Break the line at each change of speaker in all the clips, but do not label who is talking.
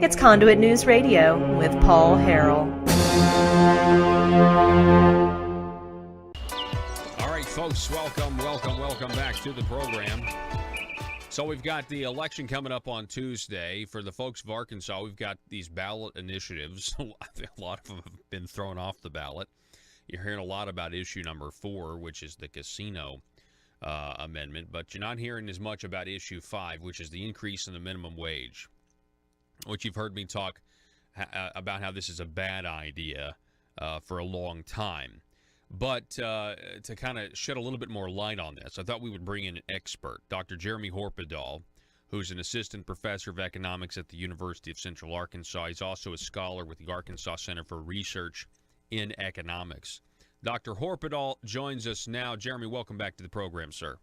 It's Conduit News Radio with Paul Harrell.
All right, folks, welcome back to the program. So we've got the election coming up on Tuesday. For the folks of Arkansas, we've got these ballot initiatives. A lot of them have been thrown off the ballot. You're hearing a lot about issue number 4, which is the casino amendment, but you're not hearing as much about issue 5, which is the increase in the minimum wage, which you've heard me talk about how this is a bad idea for a long time. But to kind of shed a little bit more light on this, I thought we would bring in an expert, Dr. Jeremy Horpedahl, who's an assistant professor of economics at the University of Central Arkansas. He's also a scholar with the Arkansas Center for Research in Economics. Dr. Horpedahl joins us now. Jeremy, welcome back to the program, sir.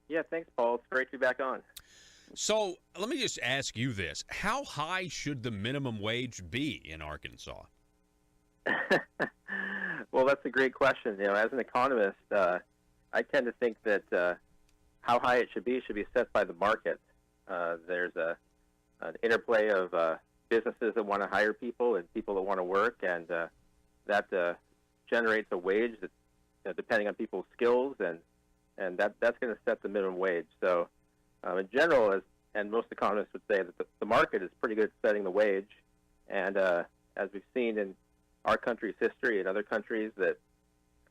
Yeah, thanks, Paul. It's great to be back on.
So let me just ask you this. How high should the minimum wage be in Arkansas?
Well, that's a great question. As an economist, I tend to think that how high it should be set by the market. There's an interplay of businesses that want to hire people and people that want to work, and that generates a wage that, depending on people's skills, and that's going to set the minimum wage. So, in general, and most economists would say that the market is pretty good at setting the wage, and as we've seen in our country's history and other countries, that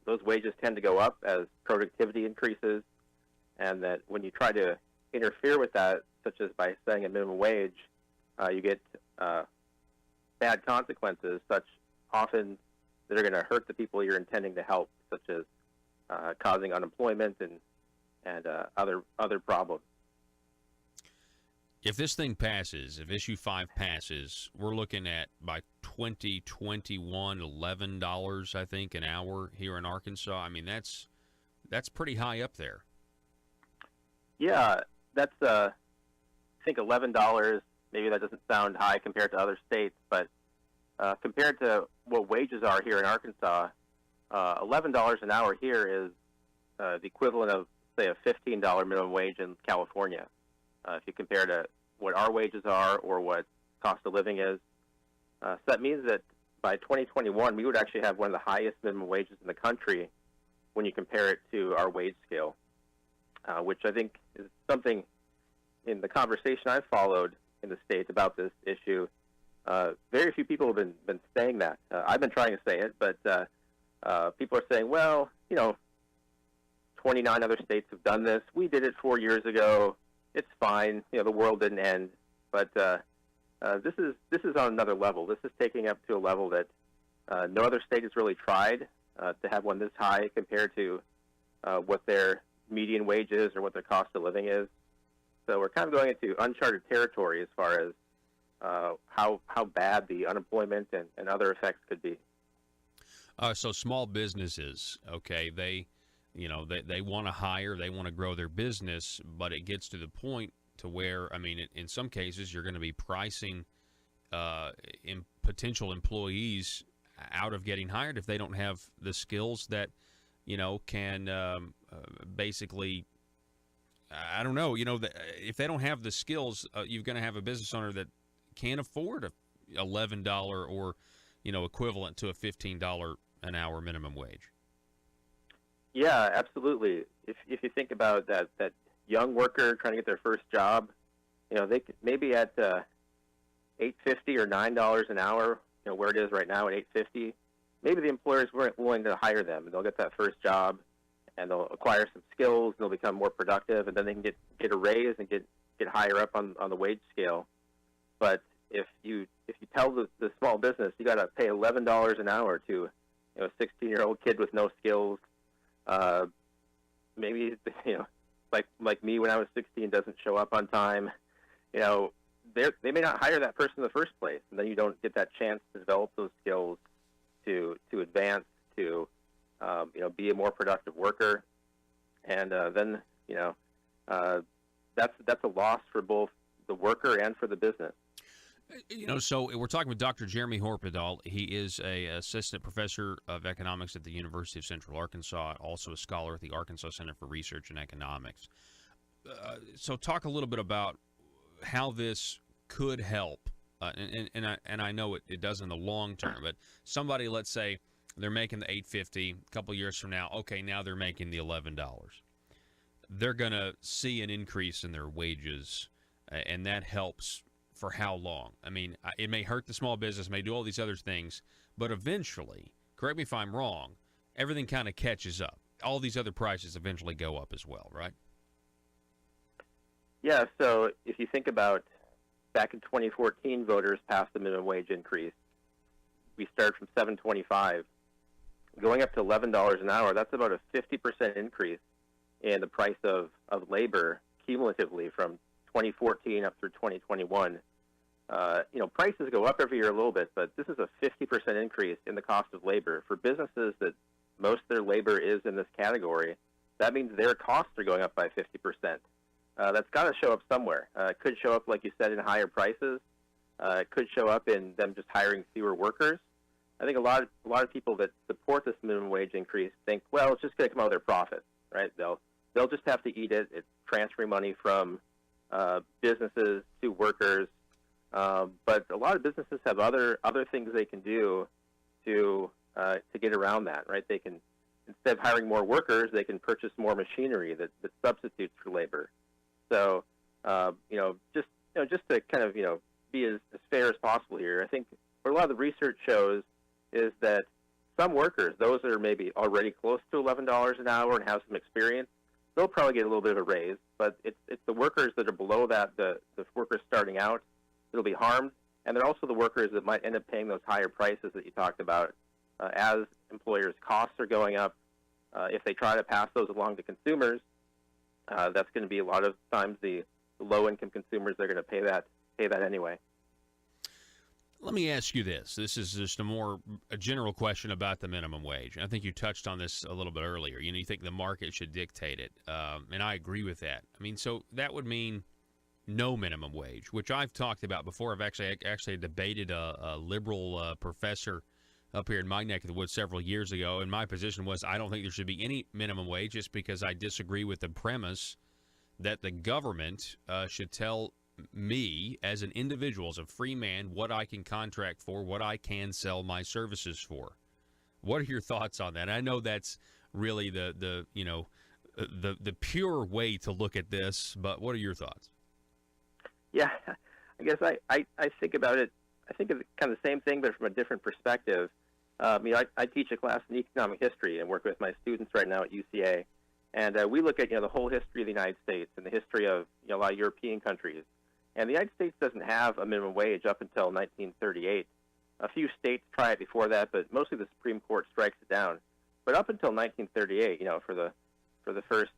those wages tend to go up as productivity increases, and that when you try to interfere with that, such as by setting a minimum wage, you get bad consequences, such often that are going to hurt the people you're intending to help, such as causing unemployment and other problems.
If this thing passes, if issue 5 passes, we're looking at by 2021 $11, I think, an hour here in Arkansas. I mean, that's pretty high up there.
Yeah, that's I think $11. Maybe that doesn't sound high compared to other states, but compared to what wages are here in Arkansas, $11 an hour here is the equivalent of, say, a $15 minimum wage in California. If you compare to what our wages are or what cost of living is. So that means that by 2021, we would actually have one of the highest minimum wages in the country when you compare it to our wage scale, which I think is something in the conversation I've followed in the state about this issue. Very few people have been saying that. I've been trying to say it, but people are saying, well, 29 other states have done this. We did it 4 years ago. It's fine. The world didn't end. But this is on another level. This is taking up to a level that no other state has really tried to have one this high compared to what their median wage is or what their cost of living is. So we're kind of going into uncharted territory as far as how bad the unemployment and other effects could be.
So small businesses, okay, they want to hire, they want to grow their business, but it gets to the point to where, I mean, in some cases, you're going to be pricing potential employees out of getting hired if they don't have the skills that, can basically, I don't know, if they don't have the skills, you're going to have a business owner that can't afford a $11 or, equivalent to a $15 an hour minimum wage.
Yeah, absolutely. If you think about that young worker trying to get their first job, they could, maybe at $8.50 or $9 an hour, where it is right now at $8.50, maybe the employers weren't willing to hire them, and they'll get that first job, and they'll acquire some skills, and they'll become more productive, and then they can get a raise and get higher up on the wage scale. But if you tell the small business you got to pay $11 an hour to a 16-year-old kid with no skills, maybe like me when I was 16 doesn't show up on time, they may not hire that person in the first place, and then you don't get that chance to develop those skills to advance to be a more productive worker, and then that's a loss for both the worker and for the business.
So we're talking with Dr. Jeremy Horpedahl. He is a assistant professor of economics at the University of Central Arkansas, also a scholar at the Arkansas Center for Research in Economics. So talk a little bit about how this could help and I know it does in the long term, but somebody, let's say they're making the $8.50 a couple years from now. Okay, now they're making the $11. They're going to see an increase in their wages, and that helps for how long? I mean, it may hurt the small business, may do all these other things, but eventually, correct me if I'm wrong, everything kind of catches up. All these other prices eventually go up as well, right?
Yeah, so if you think about back in 2014, voters passed the minimum wage increase. We started from $7.25, going up to $11 an hour. That's about a 50% increase in the price of labor cumulatively from 2014 up through 2021. Prices go up every year a little bit, but this is a 50% increase in the cost of labor. For businesses that most of their labor is in this category, that means their costs are going up by 50%. That's got to show up somewhere. It could show up, like you said, in higher prices. It could show up in them just hiring fewer workers. I think a lot of people that support this minimum wage increase think, well, it's just going to come out of their profits, right? They'll just have to eat it. It's transferring money from businesses to workers. But a lot of businesses have other things they can do to get around that, right? They can, instead of hiring more workers, they can purchase more machinery that substitutes for labor. So, just to kind of, be as fair as possible here, I think what a lot of the research shows is that some workers, those that are maybe already close to $11 an hour and have some experience, they'll probably get a little bit of a raise. But it's the workers that are below that, the workers starting out, that'll be harmed. And they're also the workers that might end up paying those higher prices that you talked about as employers' costs are going up. If they try to pass those along to consumers, that's going to be a lot of times the low-income consumers that are going to pay that anyway.
Let me ask you this. This is just a general question about the minimum wage. I think you touched on this a little bit earlier. You think the market should dictate it, and I agree with that. I mean, so that would mean no minimum wage, which I've talked about before. I've actually debated a liberal professor up here in my neck of the woods several years ago, and my position was I don't think there should be any minimum wage, just because I disagree with the premise that the government should tell me as an individual, as a free man, what I can contract for, what I can sell my services for. What are your thoughts on that? I know that's really the pure way to look at this, but what are your thoughts?
Yeah, I guess I think about it. I think of kind of the same thing, but from a different perspective. I teach a class in economic history and work with my students right now at UCA, and we look at the whole history of the United States and the history of a lot of European countries. And the United States doesn't have a minimum wage up until 1938. A few states try it before that, but mostly the Supreme Court strikes it down. But up until 1938, for the first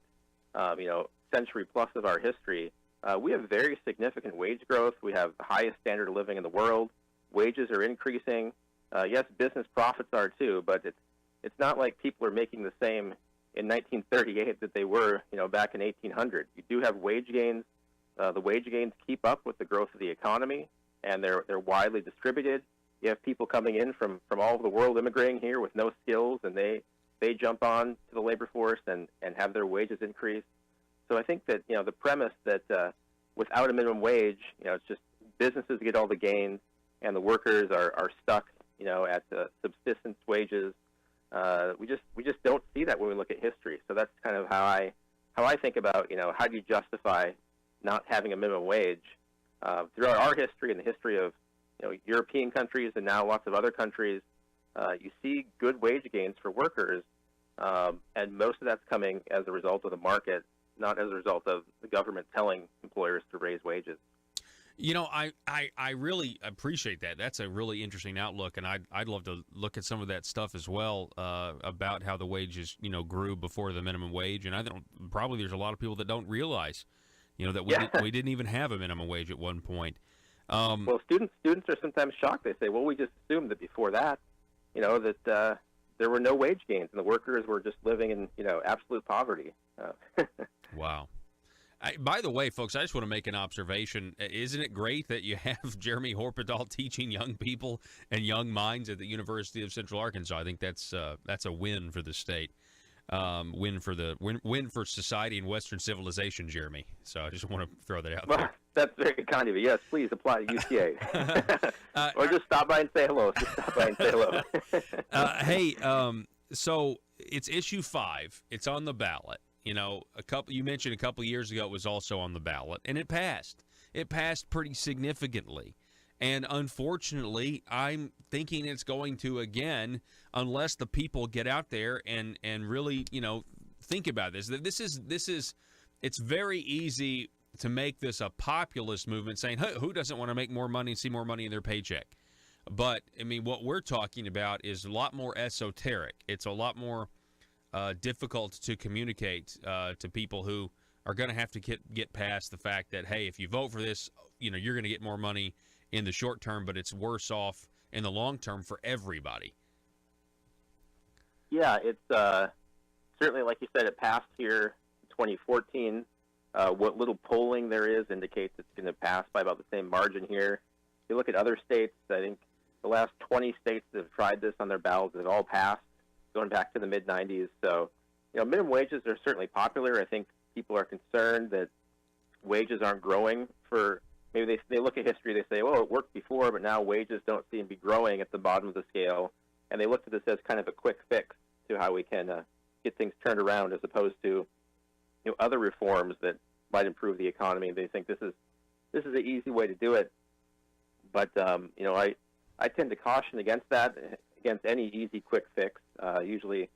century plus of our history, we have very significant wage growth. We have the highest standard of living in the world. Wages are increasing. Yes, business profits are too, but it's not like people are making the same in 1938 that they were back in 1800. You do have wage gains. The wage gains keep up with the growth of the economy, and they're widely distributed. You have people coming in from all over the world immigrating here with no skills, and they jump on to the labor force and have their wages increase. So I think that the premise that without a minimum wage, it's just businesses get all the gains, and the workers are stuck at the subsistence wages. We just don't see that when we look at history. So that's kind of how I think about how do you justify not having a minimum wage. Throughout our history and the history of European countries and now lots of other countries, you see good wage gains for workers, and most of that's coming as a result of the market, not as a result of the government telling employers to raise wages.
I really appreciate that. That's a really interesting outlook, and I'd love to look at some of that stuff as well, about how the wages grew before the minimum wage. And I think probably there's a lot of people that don't realize that we didn't even have a minimum wage at one point.
Well, students are sometimes shocked. They say, well, we just assumed that before that, that there were no wage gains and the workers were just living in, absolute poverty.
Wow. By the way, folks, I just want to make an observation. Isn't it great that you have Jeremy Horpedahl teaching young people and young minds at the University of Central Arkansas? I think that's a win for the state. win for society and Western civilization, Jeremy. So I just want to throw that out
Well,
there.
that's very kind of you. Yes, please apply to UCA. Or just stop by and say hello. Just stop by and say hello.
Hey, so it's issue 5. It's on the ballot. You mentioned a couple years ago it was also on the ballot, and it passed. It passed pretty significantly. And unfortunately, I'm thinking it's going to again, unless the people get out there and really, think about this. It's very easy to make this a populist movement saying, hey, who doesn't want to make more money and see more money in their paycheck? But, what we're talking about is a lot more esoteric. It's a lot more difficult to communicate to people who are going to have to get past the fact that, hey, if you vote for this, you're going to get more money in the short term, but it's worse off in the long term for everybody.
Yeah, it's certainly, like you said, it passed here in 2014. What little polling there is indicates it's going to pass by about the same margin here. If you look at other states, I think the last 20 states that have tried this on their ballots have all passed, going back to the mid-'90s. So, minimum wages are certainly popular. I think people are concerned that wages aren't growing for maybe they look at history, they say, well, it worked before, but now wages don't seem to be growing at the bottom of the scale. And they look at this as kind of a quick fix to how we can get things turned around, as opposed to other reforms that might improve the economy. They think this is an easy way to do it. But I tend to caution against that, against any easy quick fix. Usually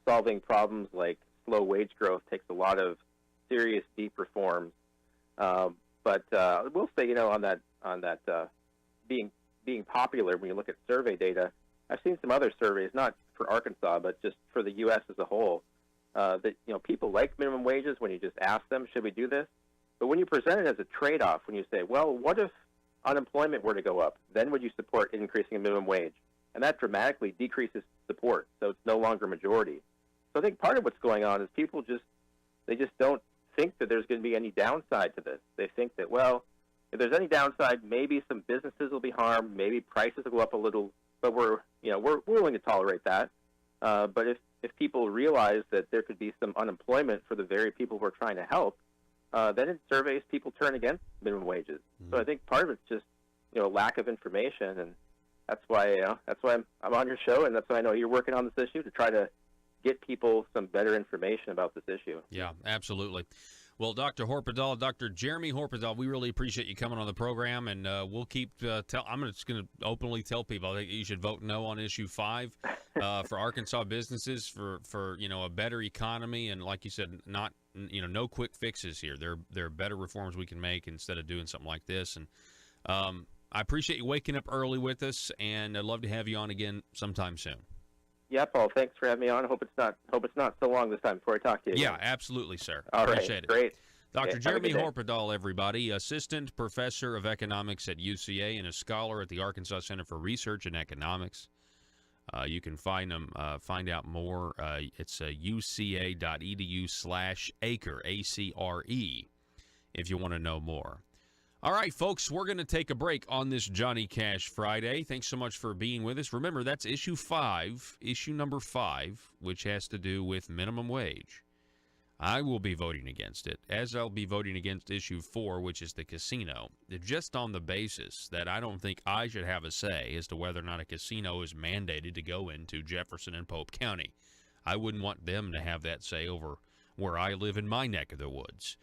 solving problems like slow wage growth takes a lot of serious, deep reforms. But we'll say, on that being popular, when you look at survey data, I've seen some other surveys, not for Arkansas, but just for the U.S. as a whole, that people like minimum wages when you just ask them, should we do this? But when you present it as a trade-off, when you say, well, what if unemployment were to go up? Then would you support increasing a minimum wage? And that dramatically decreases support, so it's no longer majority. So I think part of what's going on is people just don't think that there's going to be any downside to this. They think that, well, if there's any downside, maybe some businesses will be harmed, maybe prices will go up a little, but we're willing to tolerate that. But if people realize that there could be some unemployment for the very people we're trying to help, then in surveys people turn against minimum wages. Mm-hmm. So I think part of it's just lack of information, and that's why I'm on your show, and that's why I know you're working on this issue to try to get people some better information about this issue.
Yeah, absolutely. Well, Dr. Horpedahl, Dr. Jeremy Horpedahl, we really appreciate you coming on the program, and we'll keep I'm just going to openly tell people I think you should vote no on issue 5 for Arkansas businesses for a better economy, and like you said, not no quick fixes here. There are better reforms we can make instead of doing something like this. And I appreciate you waking up early with us, and I'd love to have you on again sometime soon.
Yeah, Paul, thanks for having me on. Hope it's not so long this time before I talk to you again.
Yeah, absolutely, sir.
Appreciate it. Great.
Dr.
Okay,
Jeremy Horpedahl, everybody, Assistant Professor of Economics at UCA and a scholar at the Arkansas Center for Research in Economics. You can find out more. It's uca.edu/acre, A-C-R-E, if you want to know more. All right, folks, we're going to take a break on this Johnny Cash Friday. Thanks so much for being with us. Remember, that's issue number 5, which has to do with minimum wage. I will be voting against it, as I'll be voting against issue 4, which is the casino, just on the basis that I don't think I should have a say as to whether or not a casino is mandated to go into Jefferson and Pope County. I wouldn't want them to have that say over where I live in my neck of the woods.